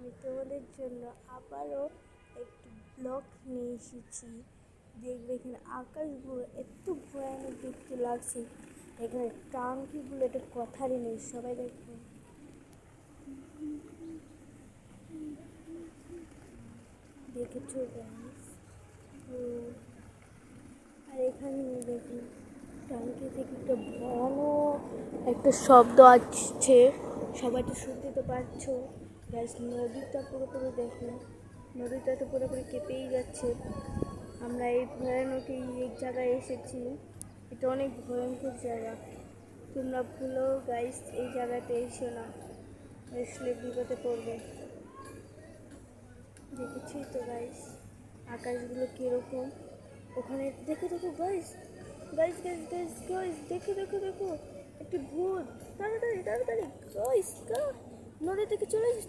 আমি তোমাদের জন্য আবারও একটু ব্লগ নিয়ে এসেছি। দেখবে এখানে আকাশগুলো এত ভয়ানক দেখতে লাগছে, এখানে টাঙ্কিগুলো একটা কথারই নেই। সবাই দেখবে দেখেছো গাইস? আর এখানে দেখুন টাঙ্কি থেকে একটা ভয়ানক একটা শব্দ আসছে। সবাই তো শুনতে তো পারছো গ্যাস। নদীটা পুরোপুরি দেখুন, নদীটা তো পুরোপুরি কেঁপেই যাচ্ছে। আমরা এই ভয়ানক এই জায়গায় এসেছি, এটা অনেক ভয়ঙ্কর জায়গা। তোমরা ভুলো গাইস এই জায়গাতে এসো না, আসলে বিপদে পড়বে। দেখেছি তো গাইস আকাশগুলো কীরকম। ওখানে দেখো দেখো guys, guys guys guys guys দেখো দেখো দেখো একটি ভূত। তাড়াতাড়ি তাড়াতাড়ি গাইস, নদী থেকে চলে যাচ্ছে।